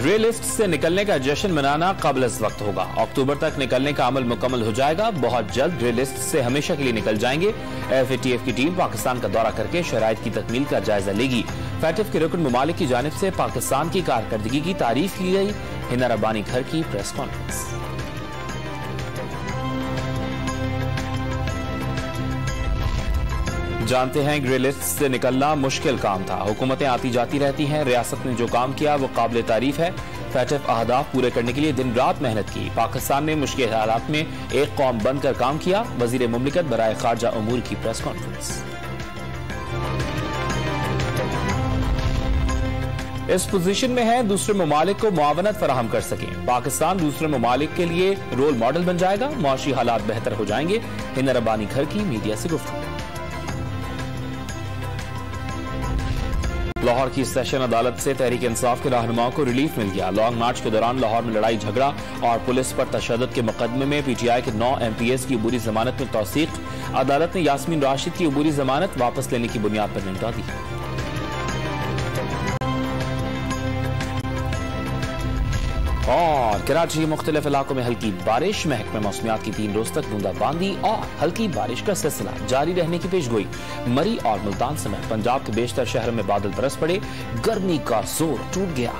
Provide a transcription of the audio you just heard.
Grey list से निकलने का जश्न मनाना काबिल वक्त होगा। अक्टूबर तक निकलने का अमल मुकम्मल हो जाएगा। बहुत जल्द ग्रे लिस्ट से हमेशा के लिए निकल जाएंगे। FATF की टीम पाकिस्तान का दौरा करके शराइत की तकमील का जायजा लेगी। FATF के रुकन मुमालिक की जानिब से पाकिस्तान की कारकर्दगी की तारीफ की गई। हिना रब्बानी घर की प्रेस कॉन्फ्रेंस। जानते हैं, ग्रे लिस्ट से निकलना मुश्किल काम था। हुकूमतें आती जाती रहती हैं। रियासत ने जो काम किया वो काबिल तारीफ है। FATF अहदाफ पूरे करने के लिए दिन रात मेहनत की। पाकिस्तान ने मुश्किल हालात में एक कौम बनकर काम किया। वजीर मुमलिकत बराए खारजा उमूर की प्रेस कॉन्फ्रेंस। इस पोजीशन में है दूसरे ममालिक को मुआवनत फराहम कर सकें। पाकिस्तान दूसरे ममालिक के लिए रोल मॉडल बन जाएगा। मुआशी हालात बेहतर हो जाएंगे। हिना रब्बानी घर की मीडिया से गुफ्तगू। लाहौर की सेशन अदालत से तहरीक इंसाफ के रहनुमाओं को रिलीफ मिल गया। लॉन्ग मार्च के दौरान लाहौर में लड़ाई झगड़ा और पुलिस पर तशद्दुद के मुकदमे में PTI के 9 MPs की अबूरी जमानत में तौसीक। अदालत ने यास्मीन राशिद की अबूरी जमानत वापस लेने की बुनियाद पर निपटा दी। और कराची के मुख्तलिफ इलाकों में हल्की बारिश। महकमे मौसमियात की 3 रोज तक बूंदाबांदी और हल्की बारिश का सिलसिला जारी रहने की पेशगोई। मरी और मुल्तान समेत पंजाब के बेशतर शहरों में बादल बरस पड़े। गर्मी का जोर टूट गया।